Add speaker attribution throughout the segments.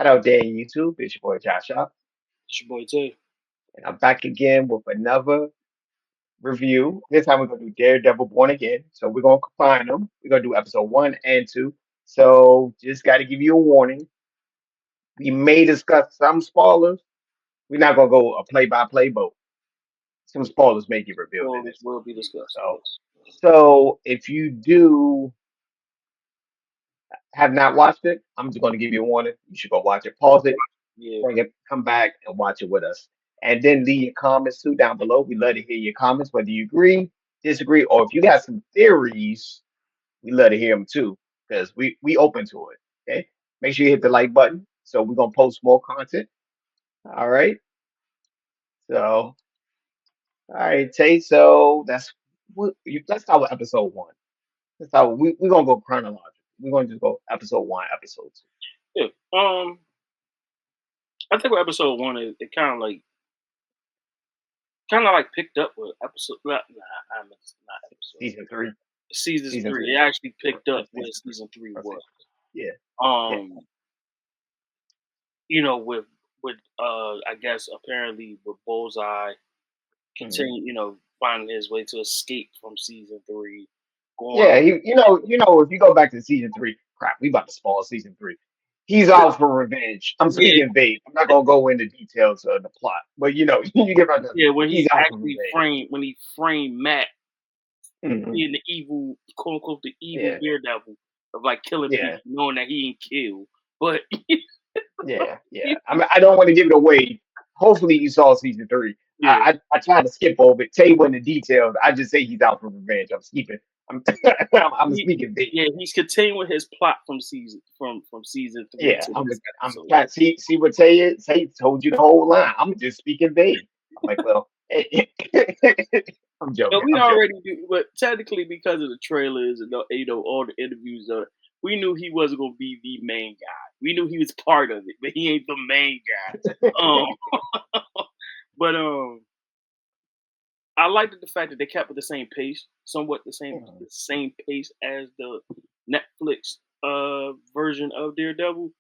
Speaker 1: Hello there on YouTube. It's your boy Joshua,
Speaker 2: It's your boy Tay.
Speaker 1: and I'm back again with another review. This time we're gonna do Daredevil Born Again. So we're gonna combine them. We're gonna do episode 1 and 2. So just gotta give you a warning. We may discuss some spoilers. We're not gonna go a play by play, but some spoilers may get revealed in
Speaker 2: Spoilers
Speaker 1: this.
Speaker 2: will be discussed.
Speaker 1: So
Speaker 2: Yes.
Speaker 1: so if you do have not watched it, I'm just gonna give you a warning. You should go watch it. Pause it,
Speaker 2: Yeah.
Speaker 1: bring it, come back and watch it with us. And then leave your comments too down below. We love to hear your comments, whether you agree, disagree, or if you got some theories, we love to hear them too, because we open to it. Okay. Make sure you hit the like button. So we're gonna post more content. All right. So all right, Tay. So let's start with episode 1. Let's start. We're gonna go chronological. We're gonna just go episode 1, episode 2.
Speaker 2: Yeah. I think with episode one, it kind of like picked up with episode. Not episode.
Speaker 1: Season 3.
Speaker 2: Season
Speaker 1: Season
Speaker 2: three.
Speaker 1: 3.
Speaker 2: It actually picked up
Speaker 1: Season
Speaker 2: where
Speaker 1: 3.
Speaker 2: season three
Speaker 1: Or
Speaker 2: was.
Speaker 1: season 3. Yeah. Yeah.
Speaker 2: Um. with I guess apparently with Bullseye
Speaker 1: Mhm.
Speaker 2: continue finding his way to escape from season three, going
Speaker 1: Yeah, if you go back to season 3, crap, we about to spoil season 3. He's out for revenge. I'm
Speaker 2: yeah
Speaker 1: speaking vague. I'm not gonna go into details of the plot, but you get what I'm
Speaker 2: yeah when
Speaker 1: He's
Speaker 2: he
Speaker 1: out for
Speaker 2: actually
Speaker 1: revenge.
Speaker 2: framed Matt
Speaker 1: Hmm.
Speaker 2: being the evil, quote unquote, the evil
Speaker 1: Yeah,
Speaker 2: Daredevil of like killing
Speaker 1: yeah,
Speaker 2: people, knowing that he ain't killed. But
Speaker 1: yeah. I don't want to give it away. Hopefully, you saw season 3.
Speaker 2: yeah,
Speaker 1: I tried to skip over it, tell you when the details. I just say he's out for revenge. I'm skipping. I'm I'm
Speaker 2: he,
Speaker 1: speaking vague.
Speaker 2: yeah, he's continuing his plot from season three
Speaker 1: Yeah,
Speaker 2: to
Speaker 1: I'm
Speaker 2: this
Speaker 1: I'm
Speaker 2: episode.
Speaker 1: trying to see what Tay is. Tay told you the whole line. I'm just speaking vague. I'm like, well, I'm
Speaker 2: But
Speaker 1: joking.
Speaker 2: we
Speaker 1: I'm joking.
Speaker 2: already do, but technically because of the trailers and all the interviews, we knew he wasn't gonna be the main guy. We knew he was part of it, but he ain't the main guy. But I liked the fact that they kept with the same pace, somewhat the same pace as the Netflix version of Daredevil,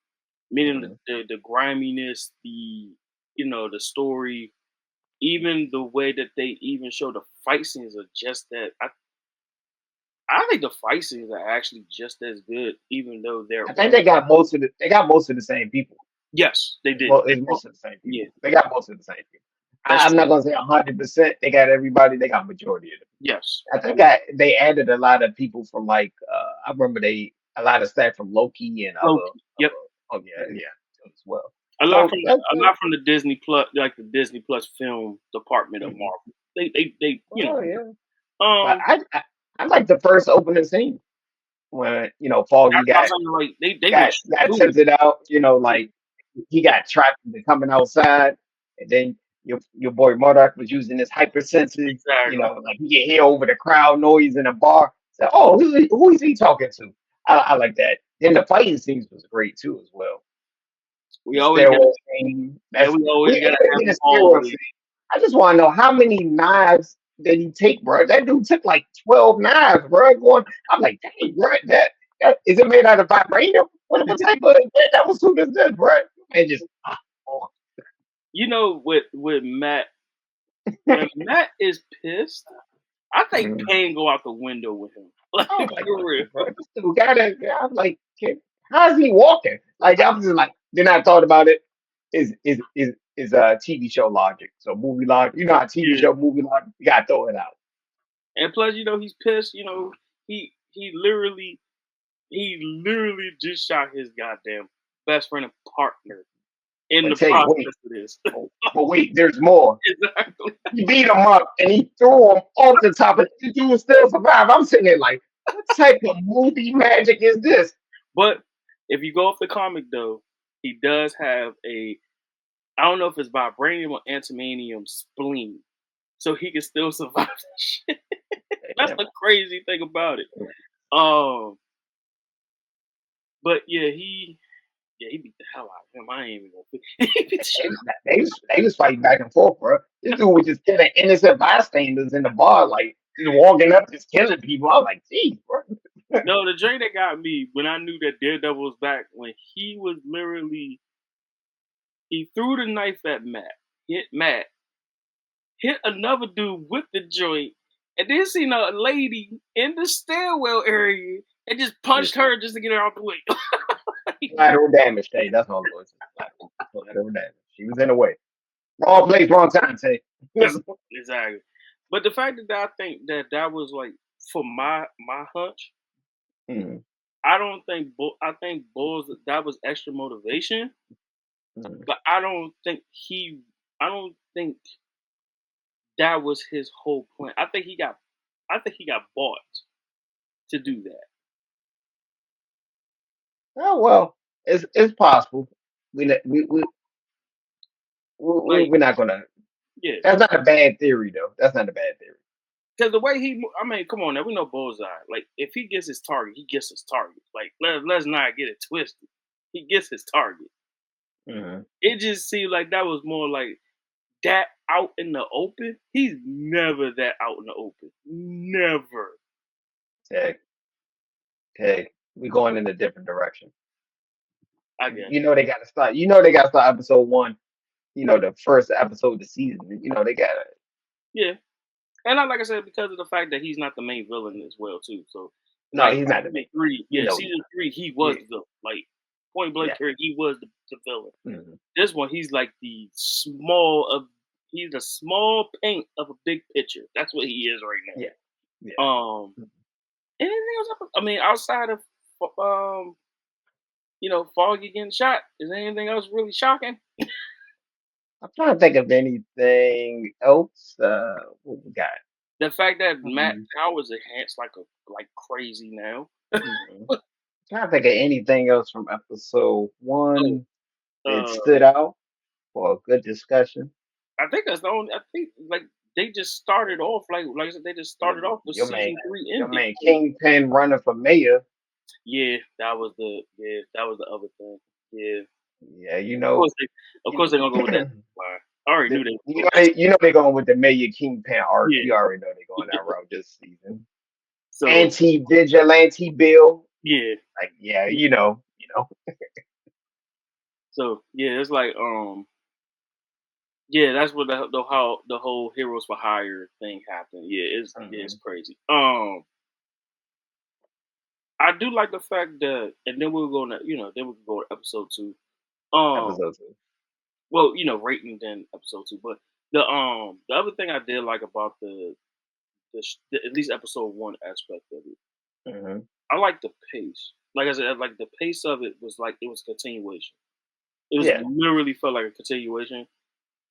Speaker 2: meaning
Speaker 1: Mhm.
Speaker 2: the griminess, the story, even the way that they even show the fight scenes are just that. I think the fight scenes are actually just as good, even though they're
Speaker 1: I think they got most of the same people.
Speaker 2: yes, they
Speaker 1: It's,
Speaker 2: did.
Speaker 1: mo- it's most of the same
Speaker 2: Yeah,
Speaker 1: people. They got most of the same people.
Speaker 2: that's
Speaker 1: I'm
Speaker 2: true.
Speaker 1: not gonna say 100%. They got everybody. They got majority of them.
Speaker 2: Yes,
Speaker 1: I think they added a lot of people from like I remember they a lot of staff from Loki and
Speaker 2: Loki. Yep,
Speaker 1: oh yeah as well.
Speaker 2: a lot
Speaker 1: So
Speaker 2: from
Speaker 1: that's
Speaker 2: a lot from the Disney Plus, like the Disney Plus film department of
Speaker 1: good.
Speaker 2: Marvel. They
Speaker 1: Oh yeah. But
Speaker 2: um.
Speaker 1: I like the first opening scene when Foggy
Speaker 2: That's
Speaker 1: got
Speaker 2: what I'm saying. Like they went
Speaker 1: got
Speaker 2: straight
Speaker 1: got
Speaker 2: through it.
Speaker 1: tempted out. Like he got trapped into coming outside, and then your boy Murdock was using his hyper senses.
Speaker 2: Exactly.
Speaker 1: Like he can hear over the crowd noise in a bar. So who is he talking to? I like that. Then the fighting scenes was great too as well.
Speaker 2: We
Speaker 1: The
Speaker 2: always got
Speaker 1: stairwell scene.
Speaker 2: yeah.
Speaker 1: That's
Speaker 2: We always
Speaker 1: we
Speaker 2: gotta
Speaker 1: gotta
Speaker 2: have
Speaker 1: get
Speaker 2: them
Speaker 1: a stairwell
Speaker 2: always.
Speaker 1: scene. I just want to know how many knives did he take, bro? That dude took like 12 knives, bro. I'm like, dang, bro, that is it made out of vibranium? What type of that was who does this, bro? And just oh,
Speaker 2: With Matt, when Matt is pissed, I think
Speaker 1: mm.
Speaker 2: pain go out the window with him. Like
Speaker 1: I was like,
Speaker 2: for real.
Speaker 1: bro, this dude gotta. I'm like, how's he walking? Like I was just like, then I thought about it. Is a TV show logic? So movie logic, how TV
Speaker 2: Yeah.
Speaker 1: show movie logic, you gotta throw it out.
Speaker 2: And plus, he's pissed. He he literally just shot his goddamn best friend and partner in
Speaker 1: But
Speaker 2: the
Speaker 1: tell you,
Speaker 2: process
Speaker 1: wait,
Speaker 2: of this.
Speaker 1: but wait, there's more.
Speaker 2: Exactly.
Speaker 1: He beat him up and he threw him off the top of the dude still survived. I'm sitting there like, what type of movie magic is this?
Speaker 2: But if you go off the comic though, he does have I don't know if it's vibranium or antimonium spleen. So he can still survive that shit. That's
Speaker 1: Damn.
Speaker 2: the crazy thing about it. Um but he beat the hell out of him. I ain't even gonna he beat the shit.
Speaker 1: They was fighting back and forth, bro. This dude was just killing innocent bystanders in the bar, like just walking up, just killing people. I was like, geez, bro.
Speaker 2: No, the drink that got me when I knew that Daredevil was back when he was literally He threw the knife at Matt, hit another dude with the joint, and then seen a lady in the stairwell area and just punched
Speaker 1: Just
Speaker 2: her just to get her out the way.
Speaker 1: collateral damage, Tay. That's all it was. Collateral damage. She was in the way. Wrong place, wrong time, Tay.
Speaker 2: Exactly. But the fact that I think that was like for my hunch,
Speaker 1: Mhm,
Speaker 2: I don't think I think Bulls that was extra motivation,
Speaker 1: mhm.
Speaker 2: but I don't think that was his whole plan. I think he got bought to do that.
Speaker 1: Oh well, it's possible. We ne- we
Speaker 2: Like
Speaker 1: we're not gonna.
Speaker 2: yeah,
Speaker 1: That's not a bad theory, though. That's not a bad theory.
Speaker 2: because the way I mean, come on now, we know Bullseye. Like if he gets his target, he gets his target. Like let's not get it twisted. He gets his target.
Speaker 1: Hmm.
Speaker 2: It just seemed like that was more like that out in the open. He's never that out in the open. Never.
Speaker 1: Tag, tag. We going in a different direction.
Speaker 2: I guess.
Speaker 1: You know they got to start. You know they got to start episode one. You know the first episode of the season. You know they got to.
Speaker 2: Yeah. And like I said, because of the fact that he's not the main villain as well too. So
Speaker 1: No,
Speaker 2: like
Speaker 1: he's not the main. You know he's
Speaker 2: season
Speaker 1: not.
Speaker 2: three, he was
Speaker 1: Yeah,
Speaker 2: the villain. Like point blank
Speaker 1: yeah.
Speaker 2: period, he was the villain.
Speaker 1: Hmm.
Speaker 2: This one, he's like he's a small paint of a big picture. That's what he is right
Speaker 1: Yeah, yeah.
Speaker 2: now. Anything else? I mean, outside of Foggy getting shot, is there anything else really shocking?
Speaker 1: I'm trying to think of anything else. What we got?
Speaker 2: The fact that Matt
Speaker 1: Um,
Speaker 2: Powers enhanced like crazy now.
Speaker 1: mhm. Trying to think of anything else from episode
Speaker 2: Oh,
Speaker 1: one that
Speaker 2: uh,
Speaker 1: stood out for a good discussion.
Speaker 2: I think that's the only. I think like they just started off like I said, they just
Speaker 1: Your,
Speaker 2: started off with
Speaker 1: your man,
Speaker 2: season three
Speaker 1: your
Speaker 2: ending.
Speaker 1: man Kingpin running for mayor.
Speaker 2: Yeah, that was the other thing. Yeah,
Speaker 1: Yeah,
Speaker 2: of
Speaker 1: you,
Speaker 2: course they're gonna go with that line. I already knew they would go.
Speaker 1: you know they're going with the mayor Kingpin arc.
Speaker 2: Yeah,
Speaker 1: You already know they're going that route this season.
Speaker 2: so
Speaker 1: Anti vigilante bill.
Speaker 2: yeah,
Speaker 1: Like, yeah, you know.
Speaker 2: so yeah, it's like yeah, that's what how the whole heroes for hire thing happened. It's
Speaker 1: Mhm.
Speaker 2: crazy. I do like the fact that, and then we'll go to then we can go to episode two. Um,
Speaker 1: Episode two.
Speaker 2: well, rating then episode two, but the other thing I did like about the at least episode one aspect of it,
Speaker 1: Hmm.
Speaker 2: I like the pace. Like I said, like the pace of it was like it was continuation. It was
Speaker 1: Yeah.
Speaker 2: literally felt like a continuation.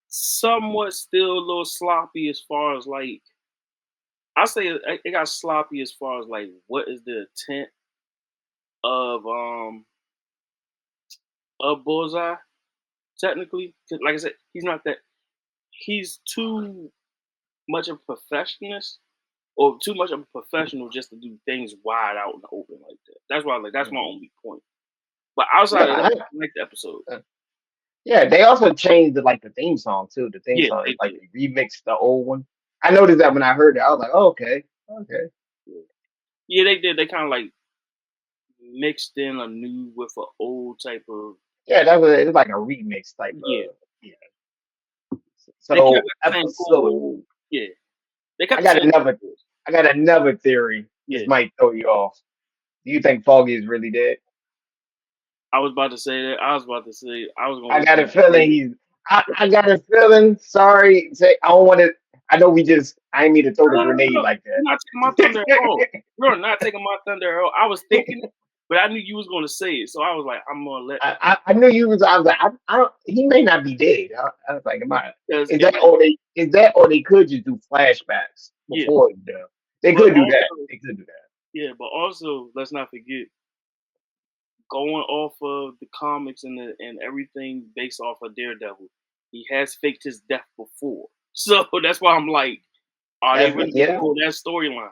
Speaker 2: Somewhat still a little sloppy as far as like I say it got sloppy as far as like what is the intent of Bullseye technically. 'Cause like I said, he's not that. He's too much of a perfectionist, or too much of a professional just to do things wide out in the open like that. That's why like that's my
Speaker 1: Hmm.
Speaker 2: only point. But outside of that,
Speaker 1: Yeah,
Speaker 2: I like the episode.
Speaker 1: yeah. They also changed like the theme song too. The theme
Speaker 2: Yeah,
Speaker 1: song
Speaker 2: they
Speaker 1: is like
Speaker 2: did.
Speaker 1: they remixed the old one. I noticed that when I heard it, I was like, oh, okay, okay.
Speaker 2: Yeah. Yeah, they did. They kind of like mixed in a new with an old type of
Speaker 1: Yeah, that was it's like a remix type
Speaker 2: yeah.
Speaker 1: of yeah.
Speaker 2: They kept
Speaker 1: So
Speaker 2: it the same chorus.
Speaker 1: episode,
Speaker 2: Yeah, they
Speaker 1: I
Speaker 2: kept the
Speaker 1: got
Speaker 2: same
Speaker 1: another,
Speaker 2: chorus.
Speaker 1: I got another theory. This
Speaker 2: Yeah,
Speaker 1: might throw you off. Do you think Foggy is really dead?
Speaker 2: I was about to say that. I was about to say I was gonna
Speaker 1: I
Speaker 2: wait
Speaker 1: got
Speaker 2: for
Speaker 1: a
Speaker 2: you to say
Speaker 1: feeling
Speaker 2: it.
Speaker 1: he's. I got a feeling. Sorry, say I don't want to. I know we just. I didn't mean to throw the
Speaker 2: No, no, no,
Speaker 1: grenade
Speaker 2: no.
Speaker 1: like
Speaker 2: You're not taking my thunder at all.
Speaker 1: that.
Speaker 2: You're not taking my thunder at all. I was thinking it, but I knew you was gonna say it, so I was like, I'm gonna let
Speaker 1: I knew you was. I was like, I don't. He may not be dead. I was like, am I?
Speaker 2: because
Speaker 1: Is
Speaker 2: if
Speaker 1: that or they? Is that or they could just do flashbacks
Speaker 2: yeah,
Speaker 1: before the? They
Speaker 2: but
Speaker 1: could do that.
Speaker 2: also
Speaker 1: They could do that.
Speaker 2: but also let's not forget going off of the comics and everything based off of Daredevil, he has faked his death before, so that's why I'm like, are they
Speaker 1: That's
Speaker 2: really gonna
Speaker 1: yeah.
Speaker 2: pull that storyline?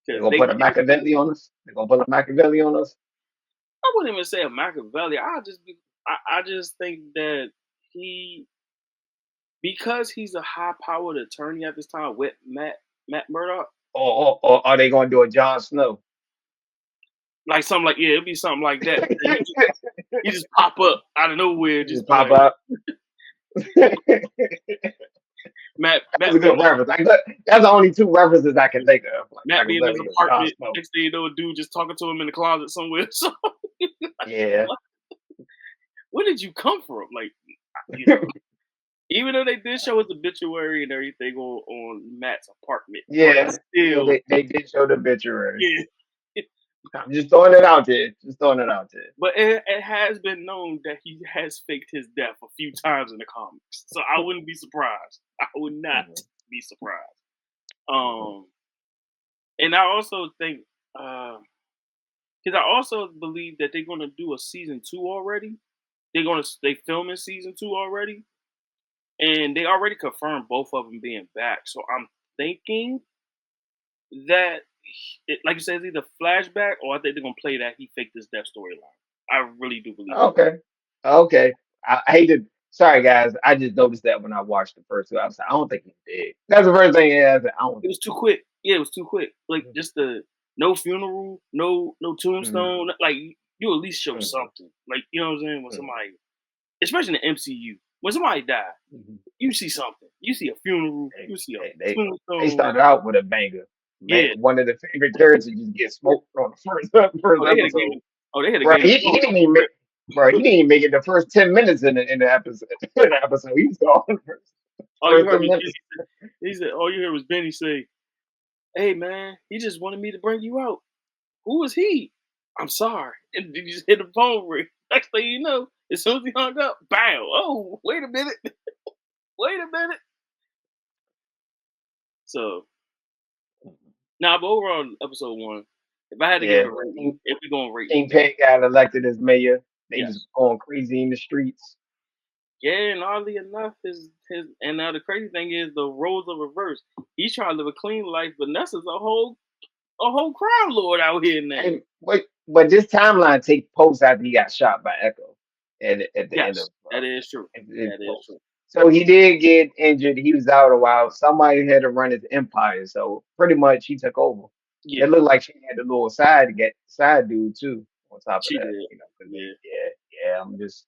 Speaker 1: They're
Speaker 2: Because
Speaker 1: gonna
Speaker 2: they
Speaker 1: put a
Speaker 2: did.
Speaker 1: Machiavelli on us. They're gonna put a Machiavelli on us.
Speaker 2: I wouldn't even say a Machiavelli. I just think that he because he's a high powered attorney at this time with Matt Murdock,
Speaker 1: Or are they gonna do a Jon Snow?
Speaker 2: like something like it'd be something like that. He just pop up out of nowhere,
Speaker 1: Just
Speaker 2: just be
Speaker 1: pop
Speaker 2: like
Speaker 1: up.
Speaker 2: Matt
Speaker 1: That's a good reference. That's the only two references I can think of. Like I
Speaker 2: Matt be
Speaker 1: can
Speaker 2: in his
Speaker 1: literally just Jon
Speaker 2: apartment.
Speaker 1: Snow.
Speaker 2: Next thing you know, a dude just talking to him in the closet somewhere. So
Speaker 1: Yeah.
Speaker 2: where did you come from? Like, you know, even though they did show his obituary and everything on Matt's apartment, but
Speaker 1: Yeah. Yeah,
Speaker 2: still,
Speaker 1: they did show the obituary.
Speaker 2: yeah.
Speaker 1: I'm just throwing it out there. Just throwing it out there.
Speaker 2: But it has been known that he has faked his death a few times in the comics, so I wouldn't be surprised. I would not
Speaker 1: Mhm,
Speaker 2: be surprised.
Speaker 1: mhm.
Speaker 2: And I also think, because I also believe that they're going to do a season two already. They filming season two already, and they already confirmed both of them being back. So I'm thinking that, like you said, it's either flashback or I think they're gonna play that he faked his death storyline. I really do believe that.
Speaker 1: Okay. Okay. I hate to. Sorry, guys. I just noticed that when I watched the first two. I was like, I don't think he's dead. That's the first thing. I said, I don't
Speaker 2: It
Speaker 1: think
Speaker 2: was too quick. Yeah, it was too quick. Like
Speaker 1: he's
Speaker 2: just the no funeral, no
Speaker 1: dead. Mm,
Speaker 2: tombstone. Like you at least show
Speaker 1: mm,
Speaker 2: something. Like you know what I'm saying? When
Speaker 1: mm,
Speaker 2: somebody, especially in the MCU, when somebody died,
Speaker 1: mm.
Speaker 2: you see something. You see a funeral.
Speaker 1: They,
Speaker 2: You see a
Speaker 1: they
Speaker 2: tombstone.
Speaker 1: started out with a banger. Man,
Speaker 2: Yeah.
Speaker 1: one of the favorite characters just get smoked on the first
Speaker 2: Oh, they had a game.
Speaker 1: episode.
Speaker 2: Oh, they had a
Speaker 1: Bro,
Speaker 2: Game of
Speaker 1: he
Speaker 2: Thrones
Speaker 1: didn't
Speaker 2: off the
Speaker 1: even make.
Speaker 2: rip.
Speaker 1: Bro, he didn't even make it the first 10 minutes in the episode. In the episode, he was gone the
Speaker 2: All you
Speaker 1: first
Speaker 2: heard
Speaker 1: 10
Speaker 2: was
Speaker 1: minutes.
Speaker 2: Benny. He said, all you heard was Benny say, "Hey man, he just wanted me to bring you out. Who is he? I'm sorry." And then you just hit the phone ring. Next thing you know, as soon as he hung up, bam! Oh, wait a minute. Wait a minute. So now, but overall, episode one, if I had to give it
Speaker 1: Yeah,
Speaker 2: a rating, if we're going rating,
Speaker 1: Kingpin got elected as mayor. They just
Speaker 2: yes.
Speaker 1: going crazy in the streets.
Speaker 2: Yeah, and oddly enough, his and now the crazy thing is the roles are reversed. He's trying to live a clean life, but Nessa's a whole crime lord out here now.
Speaker 1: And but this timeline take post after he got shot by Echo, and at the end of
Speaker 2: Yes, that is true.
Speaker 1: it
Speaker 2: That is
Speaker 1: post.
Speaker 2: true.
Speaker 1: So he did get injured. He was out a while. Somebody had to run his empire. So pretty much he took over.
Speaker 2: Yeah,
Speaker 1: It looked like she had a little side dude too on top of
Speaker 2: she
Speaker 1: that.
Speaker 2: did.
Speaker 1: You know, because
Speaker 2: Yeah,
Speaker 1: I'm just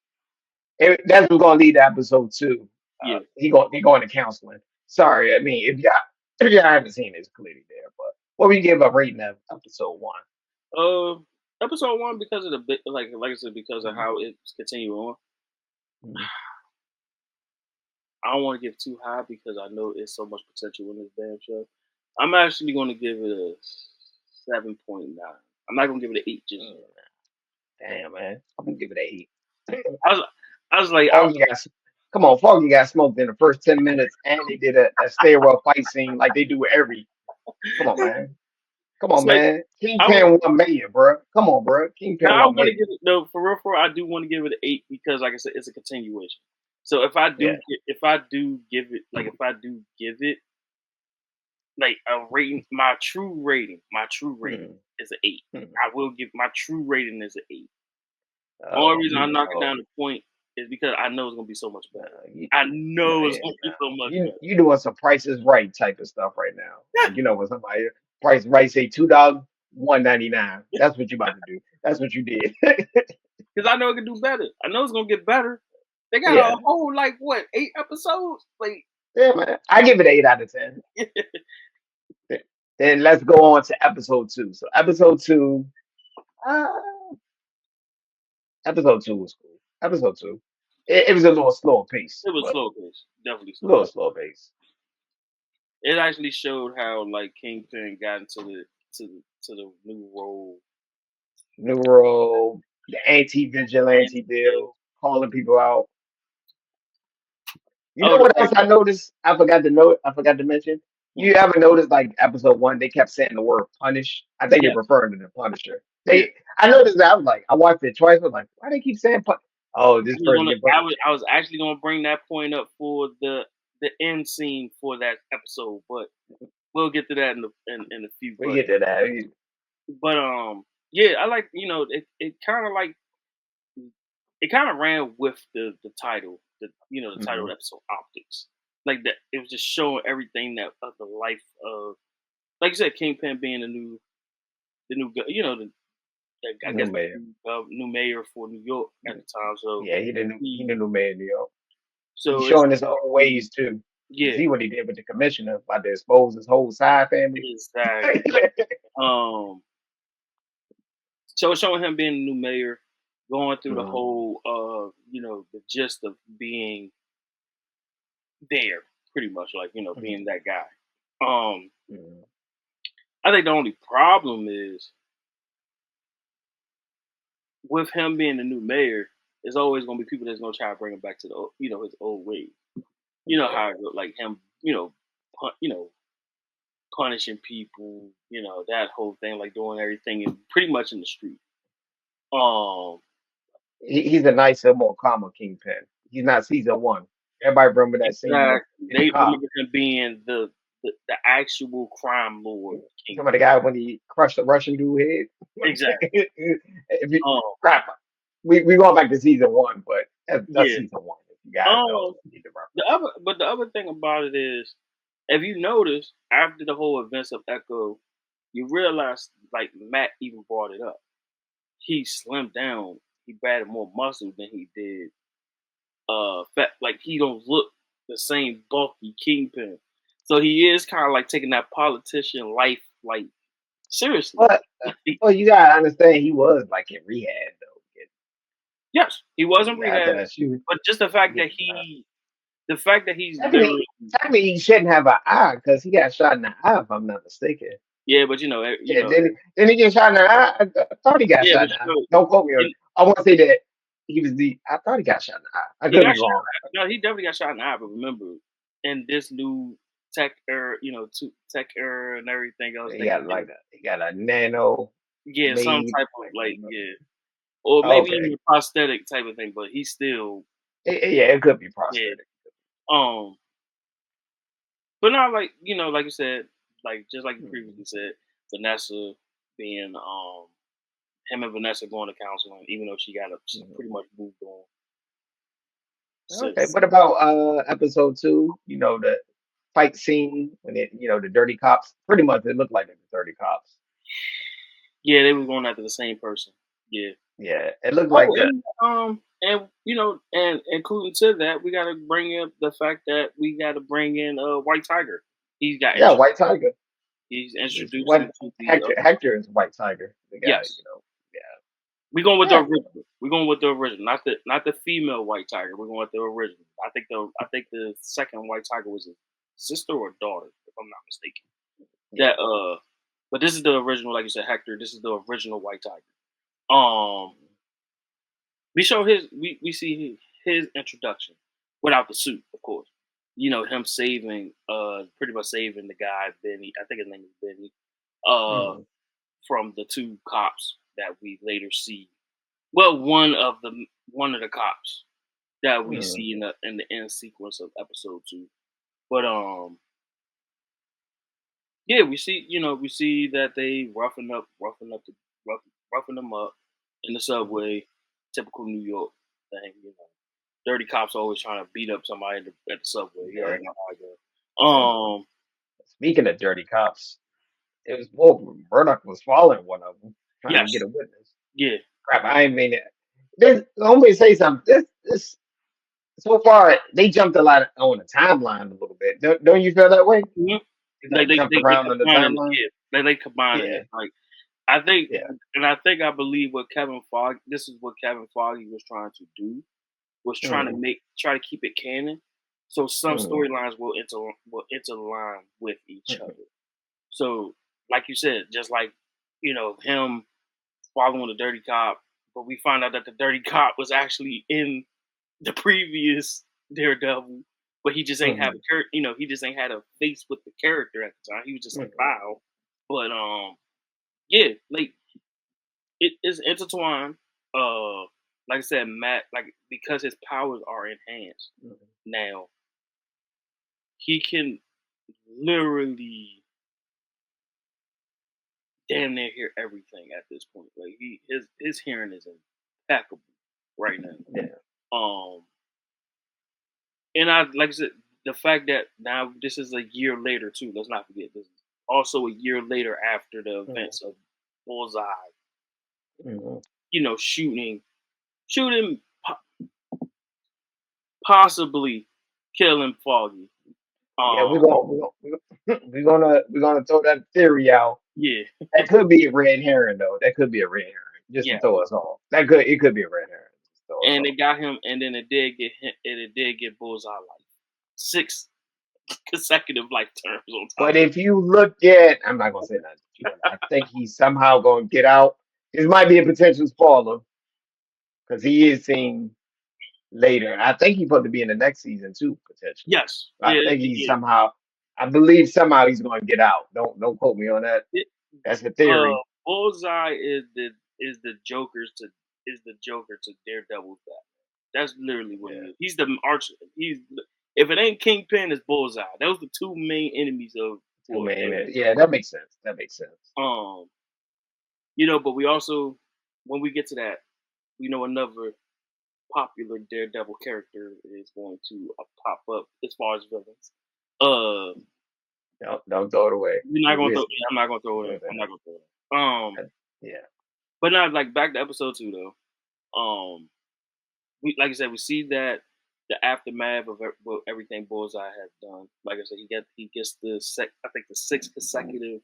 Speaker 1: that's what's gonna lead to episode two.
Speaker 2: yeah.
Speaker 1: He going to counseling. Sorry, I mean if y'all haven't seen it, it's clearly there. But what would you give a rating of episode one?
Speaker 2: Uh, episode one because of the bit, like I said, because of
Speaker 1: Mhm,
Speaker 2: how it's continuing on.
Speaker 1: mhm.
Speaker 2: I don't want to give too high because I know it's so much potential in this damn show. I'm actually going to give it a 7.9. I'm not going to give it an 8 just
Speaker 1: Mm,
Speaker 2: yet.
Speaker 1: damn man, I'm gonna give it an eight.
Speaker 2: I was, I was like,
Speaker 1: Foggy got come on, Foggy got smoked in the first 10 minutes, and they did a stairwell fight scene like they do with every. Come on, man. Come
Speaker 2: it's
Speaker 1: on,
Speaker 2: like
Speaker 1: man.
Speaker 2: I was,
Speaker 1: Kingpin won mayor, bro. Come on, bro.
Speaker 2: now
Speaker 1: Kingpin
Speaker 2: I
Speaker 1: won
Speaker 2: want to
Speaker 1: mayor.
Speaker 2: give it no for real. I do want to give it an 8 because, like I said, it's a continuation. So
Speaker 1: Yeah.
Speaker 2: if I do give it, like a rating, my true rating
Speaker 1: Hmm,
Speaker 2: is an 8.
Speaker 1: hmm.
Speaker 2: I will give my true rating is an 8. Only
Speaker 1: Oh,
Speaker 2: reason
Speaker 1: you
Speaker 2: I knock it
Speaker 1: know,
Speaker 2: down to point is because I know it's gonna be so much better.
Speaker 1: you,
Speaker 2: I
Speaker 1: no,
Speaker 2: know it's
Speaker 1: yeah,
Speaker 2: gonna
Speaker 1: no.
Speaker 2: be so much
Speaker 1: You doing some Price is Right type of stuff right now.
Speaker 2: better.
Speaker 1: Like when somebody Price Right say $2, 1.99. That's what you about to do. That's what you did.
Speaker 2: Because I know it can do better. I know it's gonna get better. They got a
Speaker 1: Yeah,
Speaker 2: whole like what 8 episodes? Like
Speaker 1: yeah, man. I give it 8 out of 10. Then let's go on to episode two. So uh, episode two was cool. Episode two, it was a little slower pace,
Speaker 2: it was
Speaker 1: but
Speaker 2: slow pace, definitely
Speaker 1: a
Speaker 2: slow
Speaker 1: little
Speaker 2: pace.
Speaker 1: slower pace.
Speaker 2: It actually showed how like Kingpin got into the new role.
Speaker 1: Neuro, the anti-vigilante deal, calling people out. You know
Speaker 2: Oh, the
Speaker 1: what
Speaker 2: fact
Speaker 1: else I
Speaker 2: that
Speaker 1: noticed? I forgot to mention. You ever notice like episode one, they kept saying the word punish? I think they're
Speaker 2: yes,
Speaker 1: referring to the Punisher.
Speaker 2: yeah.
Speaker 1: I noticed that. I was like, I watched it twice. I was like, why they keep saying punish? Oh, this person get punished.
Speaker 2: I was actually gonna bring that point up for the end scene for that episode, but we'll get to that in a few.
Speaker 1: We get to that.
Speaker 2: But yeah, I like it kind of ran with the title, the title of
Speaker 1: Mhm,
Speaker 2: the episode, optics. Like that, it was just showing everything that of the life of, like you said, Kingpin being the new, I
Speaker 1: New
Speaker 2: guess
Speaker 1: mayor.
Speaker 2: new mayor for New York at the time. So
Speaker 1: Yeah, he the
Speaker 2: he
Speaker 1: new mayor of New York. He's
Speaker 2: so it's
Speaker 1: showing his own ways too. You
Speaker 2: yeah,
Speaker 1: see what he did with the commissioner about to expose his whole side family.
Speaker 2: exactly. Um, so it's showing him being the new mayor, going through the
Speaker 1: Mhm,
Speaker 2: whole the gist of being there, pretty much like being
Speaker 1: mhm,
Speaker 2: that guy. Um,
Speaker 1: mhm.
Speaker 2: I think the only problem is with him being the new mayor. There's always gonna be people that's gonna try to bring him back to his old ways. You know
Speaker 1: Yeah.
Speaker 2: how like him, punishing people, that whole thing, like doing everything and pretty much in the street. Um,
Speaker 1: He's a nicer, more calmer kingpin. He's not season one. Everybody remember that scene with
Speaker 2: exactly.
Speaker 1: in the
Speaker 2: They
Speaker 1: car.
Speaker 2: remember him being the actual crime lord
Speaker 1: Some of the
Speaker 2: kingpin.
Speaker 1: guy when he crushed the Russian dude head.
Speaker 2: Exactly.
Speaker 1: If you,
Speaker 2: Um,
Speaker 1: crap, we going back to season one, but that's
Speaker 2: yeah.
Speaker 1: season one. If you guys know,
Speaker 2: Um,
Speaker 1: you need to reference.
Speaker 2: the other thing about it is, if you notice, after the whole events of Echo, you realize like Matt even brought it up. He slimmed down. He added more muscle than he did. Fat, like he don't look the same bulky kingpin. So he is kind of like taking that politician life like seriously.
Speaker 1: But you gotta understand, he was like in rehab though.
Speaker 2: Yes, he was in
Speaker 1: You got
Speaker 2: rehab,
Speaker 1: to shoot.
Speaker 2: but just the fact that
Speaker 1: Getting
Speaker 2: he's
Speaker 1: Technically,
Speaker 2: literally
Speaker 1: technically, he shouldn't have an eye because he got shot in the eye, if I'm not mistaken.
Speaker 2: yeah, but
Speaker 1: Yeah, didn't he get shot in the eye? I thought he got
Speaker 2: yeah,
Speaker 1: shot
Speaker 2: but
Speaker 1: in the eye. Don't quote me on it.
Speaker 2: he,
Speaker 1: I want to say that he was the. I thought he got shot in the eye. I
Speaker 2: he
Speaker 1: could
Speaker 2: got
Speaker 1: be
Speaker 2: shot.
Speaker 1: wrong.
Speaker 2: No, he definitely got shot in the eye. But remember, in this new tech era, tech era and everything else,
Speaker 1: He
Speaker 2: they
Speaker 1: got
Speaker 2: can
Speaker 1: like he got a nano
Speaker 2: yeah, some
Speaker 1: made
Speaker 2: type of
Speaker 1: like
Speaker 2: like
Speaker 1: on the.
Speaker 2: yeah, or maybe even
Speaker 1: Okay,
Speaker 2: a prosthetic type of thing. But he's still
Speaker 1: yeah, it could be
Speaker 2: yeah.
Speaker 1: prosthetic.
Speaker 2: Um, but not like like you said, like just like you
Speaker 1: Mhm.
Speaker 2: previously said, Vanessa being him and Vanessa going to counseling, even though she
Speaker 1: Mhm.
Speaker 2: pretty much moved on
Speaker 1: Okay,
Speaker 2: since.
Speaker 1: what about episode two? You know the fight scene when the dirty cops. Pretty much, it looked like the dirty cops.
Speaker 2: Yeah, they was going after the same person. Yeah.
Speaker 1: Yeah, it looked like
Speaker 2: Oh,
Speaker 1: the
Speaker 2: and and including to that, we got to bring up the fact that we got to bring in White Tiger. He's got
Speaker 1: yeah,
Speaker 2: introduced.
Speaker 1: White Tiger.
Speaker 2: He's
Speaker 1: This
Speaker 2: introduced
Speaker 1: what
Speaker 2: into the
Speaker 1: Hector is White Tiger. The guy,
Speaker 2: yes.
Speaker 1: yeah.
Speaker 2: We're going with the
Speaker 1: Yeah.
Speaker 2: original. We're going with the original, not the female White Tiger. We're going with the original. I think the second White Tiger was a sister or daughter, if I'm not mistaken.
Speaker 1: Yeah.
Speaker 2: That but this is the original, like you said, Hector. This is the original White Tiger. Um, we show we see his introduction without the suit, of course. Him saving, pretty much saving the guy Benny. I think his name is Benny. Uh,
Speaker 1: Mhm.
Speaker 2: from the two cops that we later see. Well, one of the cops that we
Speaker 1: Mhm.
Speaker 2: see in the end sequence of episode two. But yeah, we see that they roughing them up in the
Speaker 1: Mhm.
Speaker 2: subway, typical New York thing. Dirty cops always trying to beat up somebody at the subway. You
Speaker 1: Yeah.
Speaker 2: already know how I
Speaker 1: Yeah.
Speaker 2: go.
Speaker 1: Speaking of dirty cops, it was Murdock was following one of them, trying to get
Speaker 2: Yes,
Speaker 1: a witness.
Speaker 2: yeah,
Speaker 1: Crap, I ain't mean it. This let me say something. This so far they jumped a lot on the timeline a little bit. Don't you feel that way?
Speaker 2: hmm
Speaker 1: They
Speaker 2: like
Speaker 1: like jumped
Speaker 2: they
Speaker 1: around on the
Speaker 2: combining it.
Speaker 1: timeline.
Speaker 2: Yeah, they combining
Speaker 1: Yeah.
Speaker 2: it. Like I think,
Speaker 1: Yeah.
Speaker 2: and I believe what Kevin Fogg. This is what Kevin Foggy was trying to do. Was trying to
Speaker 1: Mhm.
Speaker 2: try to keep it canon, so some
Speaker 1: Mhm.
Speaker 2: storylines will interline with each
Speaker 1: Mhm.
Speaker 2: other. So, like you said, just like him following the dirty cop, but we find out that the dirty cop was actually in the previous Daredevil, but he just ain't have a
Speaker 1: Mhm.
Speaker 2: character. He just ain't had a face with the character at the time. He was just a
Speaker 1: Mhm.
Speaker 2: file. But yeah, like it is intertwined. Like I said, Matt, like because his powers are enhanced
Speaker 1: Mhm.
Speaker 2: now, he can literally damn near hear everything at this point. Like his hearing is impeccable right now.
Speaker 1: Yeah.
Speaker 2: And I like I said, the fact that now this is a year later too. Let's not forget this is also a year later after the
Speaker 1: Mhm.
Speaker 2: events of Bullseye.
Speaker 1: Mhm.
Speaker 2: shooting, possibly killing Foggy.
Speaker 1: Yeah,
Speaker 2: Um,
Speaker 1: we're gonna throw that theory out.
Speaker 2: yeah,
Speaker 1: That could be a red herring though. That could be a red herring just to
Speaker 2: yeah,
Speaker 1: throw us off. It could be a red herring just to throw us
Speaker 2: and
Speaker 1: off.
Speaker 2: it got him, and then it did get Bullseye like 6 consecutive life terms on top
Speaker 1: But
Speaker 2: of
Speaker 1: if you look at, I'm not gonna say that. I think he's somehow gonna get out. This might be a potential spoiler because he is seen later. I think he's supposed to be in the next season too, potentially.
Speaker 2: Yes,
Speaker 1: I
Speaker 2: yeah,
Speaker 1: think he's
Speaker 2: yeah.
Speaker 1: somehow. I believe somehow he's gonna get out. Don't quote me on that.
Speaker 2: It,
Speaker 1: That's the theory.
Speaker 2: Bullseye is the Joker to Daredevil's Batman. That's literally what he
Speaker 1: Yeah,
Speaker 2: is. He's the archer. He's if it ain't Kingpin, it's Bullseye. Those the two main enemies of
Speaker 1: two
Speaker 2: for
Speaker 1: main men.
Speaker 2: Daredevil.
Speaker 1: Yeah, that makes sense. That makes sense.
Speaker 2: Um, but we also when we get to that, another popular Daredevil character is going to pop up as far as villains. Uh,
Speaker 1: Don't throw it away.
Speaker 2: you're not
Speaker 1: It's
Speaker 2: gonna throw.
Speaker 1: risky.
Speaker 2: I'm not gonna throw it in.
Speaker 1: Don't
Speaker 2: I'm
Speaker 1: say
Speaker 2: not gonna throw it in.
Speaker 1: that. Yeah.
Speaker 2: But not like back to episode 2 though. We like I said, we see that the aftermath of what everything Bullseye has done. Like I said, he gets I think the 6 consecutive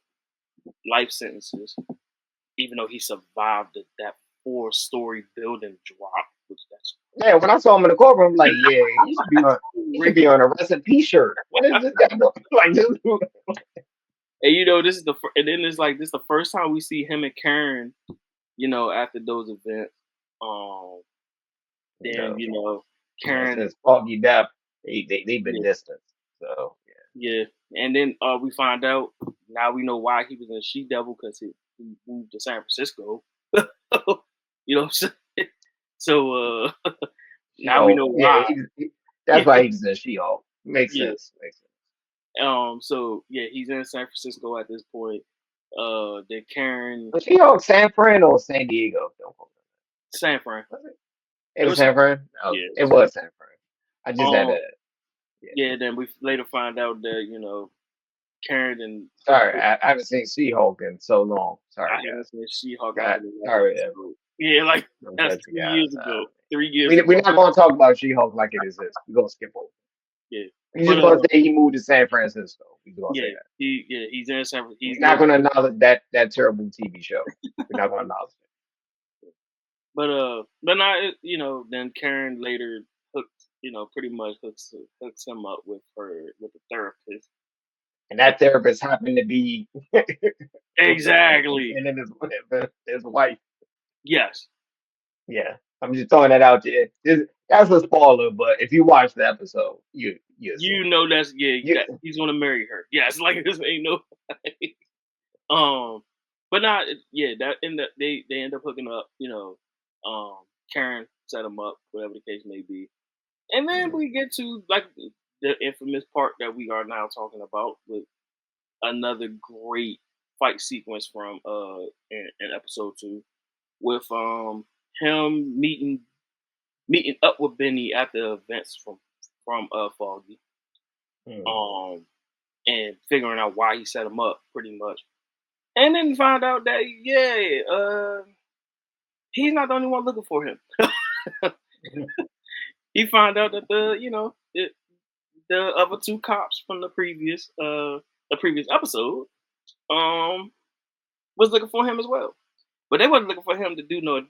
Speaker 2: life sentences, even though he survived that 4-story building drop, which that's
Speaker 1: Yeah, when I saw him in the courtroom, I'm like, yeah, he should be on a recipe shirt. What is this guy doing? Like this dude.
Speaker 2: and this is and then it's like this is the first time we see him and Karen, after those events. Um, then
Speaker 1: No.
Speaker 2: Karen,
Speaker 1: Since Foggy Death, they've been
Speaker 2: yeah,
Speaker 1: distant. So
Speaker 2: yeah, and then we find out now we know why he was in She Devil because he moved to San Francisco. you know what I'm saying? So
Speaker 1: She
Speaker 2: now we know
Speaker 1: Hulk. Yeah,
Speaker 2: why.
Speaker 1: that's why he's in She Hulk. Makes
Speaker 2: Yeah.
Speaker 1: sense. Makes sense.
Speaker 2: So yeah, he's in San Francisco at this point. Then Karen,
Speaker 1: Was She Hulk San Fran or San Diego? Don't quote me.
Speaker 2: San Fran.
Speaker 1: Was it? It
Speaker 2: It
Speaker 1: was
Speaker 2: was San
Speaker 1: San
Speaker 2: Fran.
Speaker 1: Fran.
Speaker 2: Yeah,
Speaker 1: Okay,
Speaker 2: it
Speaker 1: it
Speaker 2: was San
Speaker 1: was San Fran. I just
Speaker 2: Fran.
Speaker 1: had a yeah.
Speaker 2: Yeah. Then we later find out that Karen and
Speaker 1: Sorry, I haven't seen She Hulk in so long.
Speaker 2: I
Speaker 1: Sorry,
Speaker 2: haven't
Speaker 1: guys.
Speaker 2: seen She-Hulk after
Speaker 1: God,
Speaker 2: the last
Speaker 1: sorry,
Speaker 2: episode. Yeah, like
Speaker 1: don't
Speaker 2: that's
Speaker 1: judge me,
Speaker 2: 3 years
Speaker 1: guys.
Speaker 2: ago. 3 years
Speaker 1: We're
Speaker 2: ago.
Speaker 1: not going to talk about She Hulk like it exists. We're going to skip over.
Speaker 2: Yeah,
Speaker 1: We're
Speaker 2: but
Speaker 1: just going to say he moved to San Francisco. We're going to say
Speaker 2: yeah,
Speaker 1: that.
Speaker 2: he's in San. He's
Speaker 1: We're not
Speaker 2: living.
Speaker 1: going to acknowledge that terrible TV show. We're not going to acknowledge it.
Speaker 2: But not then Karen later pretty much hooks him up with the therapist.
Speaker 1: And that therapist happened to be
Speaker 2: Exactly.
Speaker 1: and then his wife.
Speaker 2: Yes.
Speaker 1: Yeah, I'm just throwing that out there. That's a spoiler, but if you watch the episode, you see.
Speaker 2: That's
Speaker 1: You,
Speaker 2: that he's gonna marry her. Yes, like this ain't no. But not that they end up hooking up. Karen set him up, whatever the case may be, and then we get to like the infamous part that we are now talking about with another great fight sequence from in episode 2 with him meeting up with Benny at the events from Foggy,
Speaker 1: mm,
Speaker 2: um and figuring out why he set him up pretty much, and then find out that he's not the only one looking for him. He found out that the other 2 cops from the previous episode was looking for him as well. But they wasn't looking for him to do no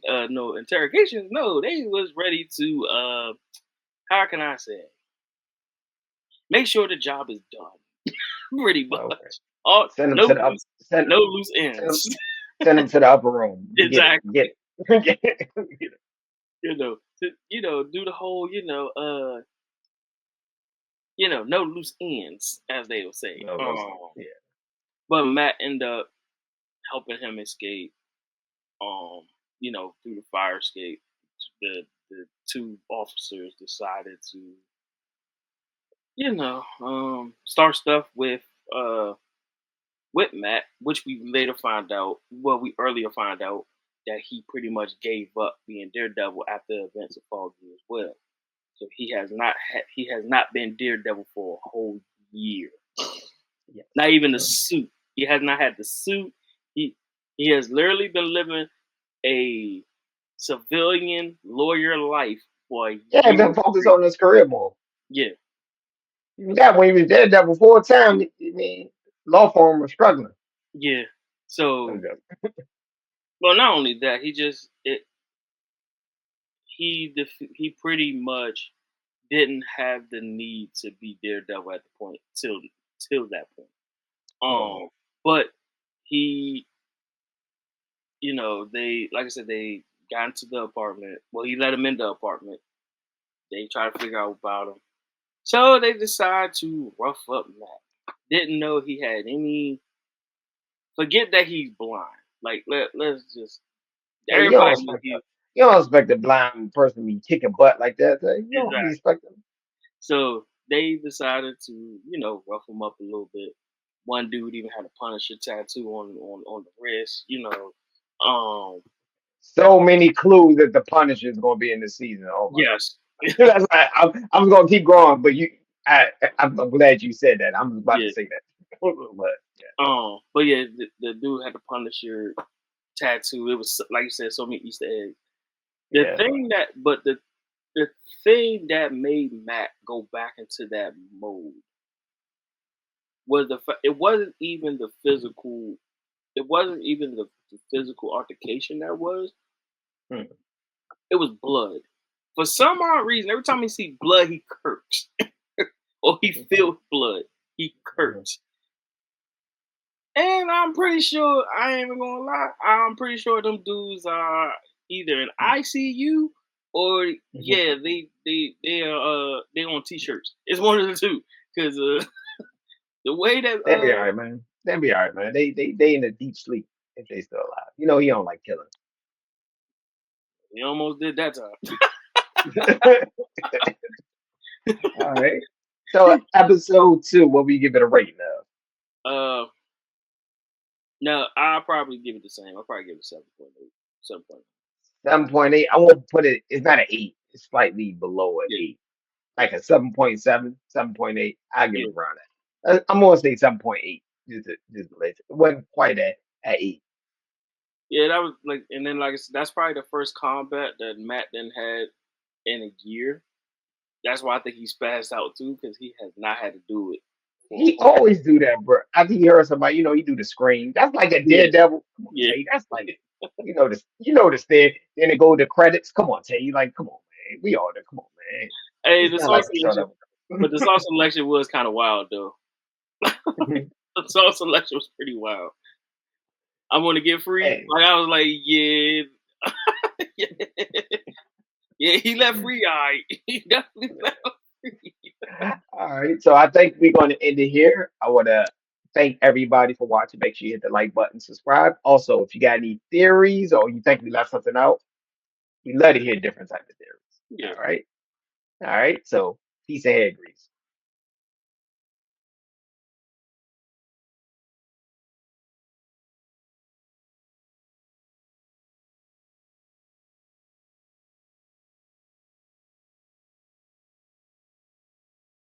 Speaker 2: interrogations. No, they was ready to how can I say it? Make sure the job is done. Pretty much.
Speaker 1: okay.
Speaker 2: All
Speaker 1: Send him
Speaker 2: no
Speaker 1: to the up.
Speaker 2: loose no loose
Speaker 1: Send him,
Speaker 2: ends.
Speaker 1: send him to the upper room. Get it.
Speaker 2: Exactly.
Speaker 1: Get it. Get it.
Speaker 2: Do the whole, no loose ends, as they would say.
Speaker 1: No, no, yeah.
Speaker 2: But Matt ended up helping him escape. Through the fire escape, the 2 officers decided to, start stuff with Matt, which we later find out. Well, we earlier find out that he pretty much gave up being Daredevil after the events of Foggy as well. So he has not been Daredevil for a whole year.
Speaker 1: Yes.
Speaker 2: Not even the suit. He has not had the suit. He has literally been living a civilian lawyer life for a
Speaker 1: Yeah,
Speaker 2: year
Speaker 1: then focus
Speaker 2: straight.
Speaker 1: on his career more.
Speaker 2: Yeah,
Speaker 1: That when he was Daredevil full time, I mean, law firm was struggling.
Speaker 2: yeah. So,
Speaker 1: Okay.
Speaker 2: well, not only that, he pretty much didn't have the need to be Daredevil at the point till that point.
Speaker 1: Oh,
Speaker 2: But he, they like I said, they got into the apartment. Well, he let him in the apartment. They tried to figure out about him. So they decide to rough up Matt. Didn't know he had any. Forget that he's blind. Like let's just
Speaker 1: yeah,
Speaker 2: everybody knew he
Speaker 1: you don't expect a blind person to be kicking butt like that. So you don't be
Speaker 2: exactly.
Speaker 1: expecting.
Speaker 2: So they decided to rough him up a little bit. One dude even had a Punisher tattoo on the wrist.
Speaker 1: So many clues that the Punisher is going to be in this season. Oh my
Speaker 2: Yes,
Speaker 1: god, that's why I'm going to keep going. But I'm glad you said that. I'm about to
Speaker 2: yeah.
Speaker 1: say that. But
Speaker 2: But yeah, the dude had the Punisher tattoo. It was like you said, so many Easter eggs. The
Speaker 1: yeah,
Speaker 2: thing that, but the thing that made Matt go back into that mode was it wasn't even the physical. It wasn't even the physical altercation that was.
Speaker 1: hmm.
Speaker 2: It was blood. For some odd reason, every time he see blood, he curts, or he feels blood, he curts. And I'm pretty sure I ain't even gonna lie. I'm pretty sure them dudes are either in ICU or yeah, they on t-shirts. It's one of the two because the way that
Speaker 1: They'll be all right, man. They'll be all right, man. They in a deep sleep if they still alive. You know he don't like killing.
Speaker 2: he almost did that time.
Speaker 1: All right. So episode 2, what we give it a rating of?
Speaker 2: uh, no, I'll probably give it the same. I'll probably give it 7.8. 7.8.
Speaker 1: 7.8. I won't put it. It's not an 8. It's slightly below an
Speaker 2: Yeah,
Speaker 1: 8, like a 7.7, 7.8. I give
Speaker 2: yeah,
Speaker 1: it around that. I'm gonna say 7.8. Just to let it wasn't quite at 8.
Speaker 2: yeah. That was like, and then like I said, that's probably the first combat that Matt then had in a year. That's why I think he's spazzed out too because he has not had to do it for
Speaker 1: He always do that, bro. After he heard somebody, he do the scream. That's like a
Speaker 2: yeah,
Speaker 1: Daredevil. Come on,
Speaker 2: yeah.
Speaker 1: Tay. That's like this. This thing. Then it go to credits. Come on, Tay. Like, come on, man. We all there. Come on, man.
Speaker 2: Hey,
Speaker 1: It's
Speaker 2: the
Speaker 1: not
Speaker 2: song
Speaker 1: like a short
Speaker 2: selection,
Speaker 1: episode.
Speaker 2: but the song selection was kind of wild though. The song selection was pretty wild. I want to get free.
Speaker 1: Hey.
Speaker 2: Like I was like, yeah, yeah. He left free. All right, he definitely left free.
Speaker 1: All right. So I think we're going to end it here. I want to thank everybody for watching. Make sure you hit the like button, subscribe. Also, if you got any theories or you think we left something out, we love to hear different types of theories.
Speaker 2: Yeah.
Speaker 1: All right. All right. So peace and hair grease.